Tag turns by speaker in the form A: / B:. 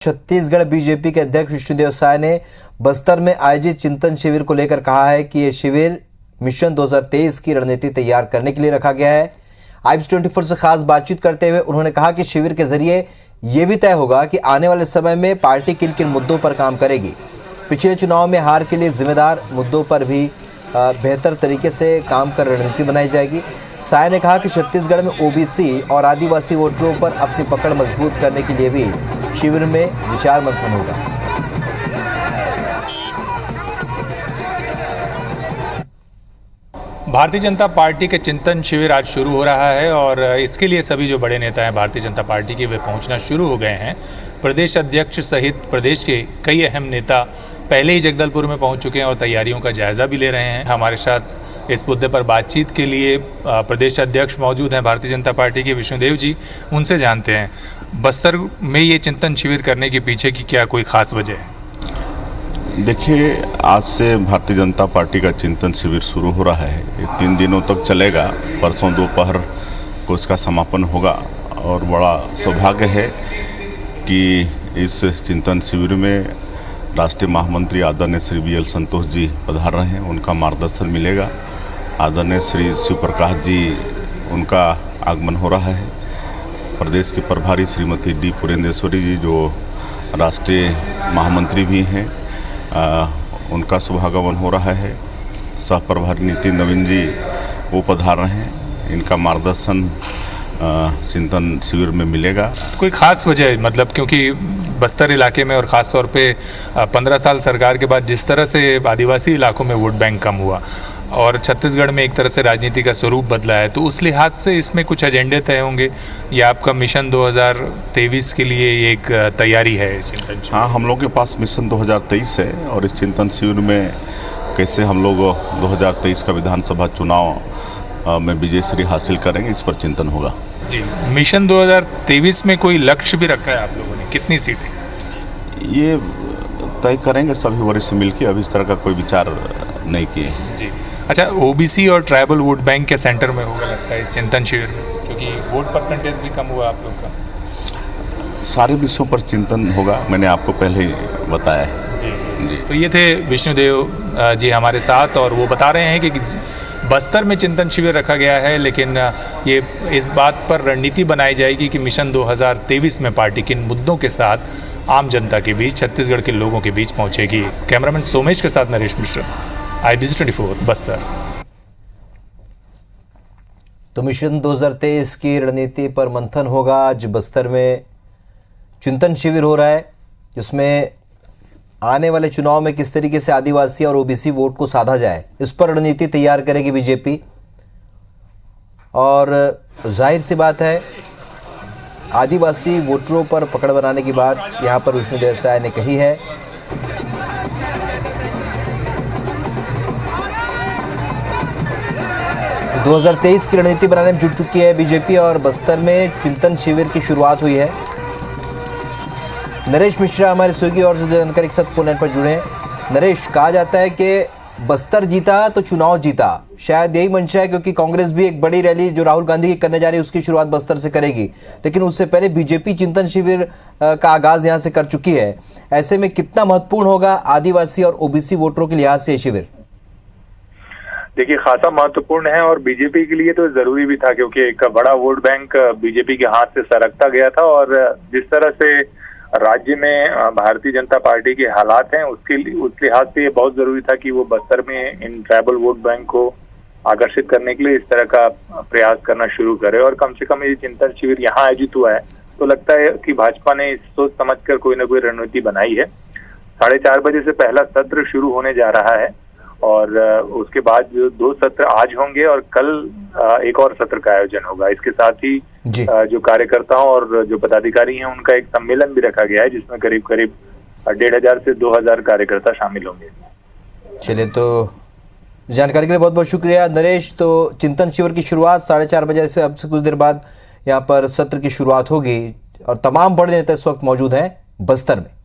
A: Chhattisgarh BJP के अध्यक्ष विष्णुदेव साय ने बस्तर में आयोजित चिंतन शिविर को लेकर कहा है कि यह शिविर मिशन 2023 की रणनीति तैयार करने के लिए रखा गया है। IBS24 से खास बातचीत करते हुए उन्होंने कहा कि शिविर के जरिए यह भी तय होगा कि आने वाले समय में पार्टी किन किन मुद्दों पर काम करेगी। पिछले चुनाव में हार के लिए जिम्मेदार मुद्दों पर भी बेहतर तरीके से काम कर रणनीति बनाई जाएगी। साय ने कहा कि छत्तीसगढ़ में ओबीसी और आदिवासी वोटरों पर अपनी पकड़ मजबूत करने के लिए भी शिविर में विचार मंथन होगा।
B: भारतीय जनता पार्टी के चिंतन शिविर आज शुरू हो रहा है और इसके लिए सभी जो बड़े नेता हैं भारतीय जनता पार्टी के वे पहुंचना शुरू हो गए हैं। प्रदेश अध्यक्ष सहित प्रदेश के कई अहम नेता पहले ही जगदलपुर में पहुंच चुके हैं और तैयारियों का जायजा भी ले रहे हैं। हमारे साथ इस मुद्दे पर बातचीत के लिए प्रदेश अध्यक्ष मौजूद हैं भारतीय जनता पार्टी के विष्णुदेव जी। उनसे जानते हैं बस्तर में ये चिंतन शिविर करने के पीछे की क्या कोई खास वजह है।
C: देखिए, आज से भारतीय जनता पार्टी का चिंतन शिविर शुरू हो रहा है। ये 3 दिनों तक चलेगा। परसों दोपहर को इसका समापन होगा और बड़ा सौभाग्य है कि इस चिंतन शिविर में राष्ट्रीय महामंत्री आदरणीय श्री BL संतोष जी पधार रहे हैं। उनका मार्गदर्शन मिलेगा। आदरणीय श्री शिव प्रकाश जी, उनका आगमन हो रहा है। प्रदेश के प्रभारी श्रीमती D पुरेंदेश्वरी जी, जो राष्ट्रीय महामंत्री भी हैं, उनका शुभागमन हो रहा है। सह प्रभारी नितिन नवीन जी वो पधार रहे हैं। इनका मार्गदर्शन चिंतन शिविर में मिलेगा।
B: कोई खास वजह मतलब क्योंकि बस्तर इलाके में और ख़ास तौर पे 15 साल सरकार के बाद जिस तरह से आदिवासी इलाकों में वोट बैंक कम हुआ और छत्तीसगढ़ में एक तरह से राजनीति का स्वरूप बदला है, तो उस लिहाज से इसमें कुछ एजेंडे तय होंगे या आपका मिशन 2023 के लिए एक तैयारी है चिंतन?
C: हाँ, हम लोग के पास मिशन 2023 है और इस चिंतन शिविर में कैसे हम लोग 2023 का विधानसभा चुनाव में विजयश्री हासिल करेंगे, इस पर चिंतन होगा
B: जी। मिशन 2023 में कोई लक्ष्य भी रखा है आप लोगों ने? कितनी सीटें
C: ये तय करेंगे सभी वरिष्ठ मिलकर। अभी इस तरह का कोई विचार नहीं किए
B: जी। अच्छा, ओबीसी और ट्राइबल वोट बैंक के सेंटर में होगा लगता है इस चिंतन शिविर में, क्योंकि वोट परसेंटेज भी कम हुआ आप लोग का।
C: सारे विषयों पर चिंतन होगा, मैंने आपको पहले ही बताया है।
B: जी। तो ये थे विष्णुदेव जी हमारे साथ और वो बता रहे हैं कि बस्तर में चिंतन शिविर रखा गया है, लेकिन ये इस बात पर रणनीति बनाई जाएगी कि मिशन 2023 में पार्टी किन मुद्दों के साथ आम जनता के बीच, छत्तीसगढ़ के लोगों के बीच पहुंचेगी। कैमरामैन सोमेश के साथ नरेश मिश्रा, IBS24 बस्तर।
A: तो मिशन 2023 की रणनीति पर मंथन होगा। आज बस्तर में चिंतन शिविर हो रहा है, जिसमें आने वाले चुनाव में किस तरीके से आदिवासी और ओबीसी वोट को साधा जाए, इस पर रणनीति तैयार करेगी बीजेपी। और जाहिर सी बात है, आदिवासी वोटरों पर पकड़ बनाने की बात यहां पर विष्णुदेव साय ने कही है। तो 2023 की रणनीति बनाने में जुट चुकी है बीजेपी और बस्तर में चिंतन शिविर की शुरुआत हुई है। नरेश मिश्रा हमारे स्विगी और जानकारी के साथ फोन लाइन पर जुड़े हैं। नरेश, कहा जाता है कि बस्तर जीता तो चुनाव जीता, शायद यही मंशा है, क्योंकि कांग्रेस भी एक बड़ी रैली जो राहुल गांधी की करने जा रही है उसकी शुरुआत बस्तर से करेगी, लेकिन उससे पहले बीजेपी चिंतन शिविर का आगाज यहां से कर चुकी है। ऐसे में कितना महत्वपूर्ण होगा आदिवासी और ओबीसी वोटरों के लिहाज से शिविर?
D: देखिए, खासा महत्वपूर्ण है और बीजेपी के लिए तो जरूरी भी था, क्योंकि एक बड़ा वोट बैंक बीजेपी के हाथ से सरकता गया था और जिस तरह से राज्य में भारतीय जनता पार्टी के हालात हैं उस लिहाज से ये बहुत जरूरी था कि वो बस्तर में इन ट्राइबल वोट बैंक को आकर्षित करने के लिए इस तरह का प्रयास करना शुरू करे। और कम से कम ये चिंतन शिविर यहाँ आयोजित हुआ है तो लगता है कि भाजपा ने सोच समझकर कोई ना कोई रणनीति बनाई है। 4:30 बजे से पहला सत्र शुरू होने जा रहा है और उसके बाद जो 2 सत्र आज होंगे और कल एक और सत्र का आयोजन होगा। इसके साथ ही जो कार्यकर्ताओं और जो पदाधिकारी हैं उनका एक सम्मेलन भी रखा गया है, जिसमें करीब 1,500 से 2,000 कार्यकर्ता शामिल होंगे।
A: चलिए, तो जानकारी के लिए बहुत बहुत शुक्रिया नरेश। तो चिंतन शिविर की शुरुआत 4:30 बजे से अब से कुछ देर बाद यहाँ पर सत्र की शुरुआत होगी और तमाम बड़े नेता इस वक्त मौजूद हैं बस्तर में।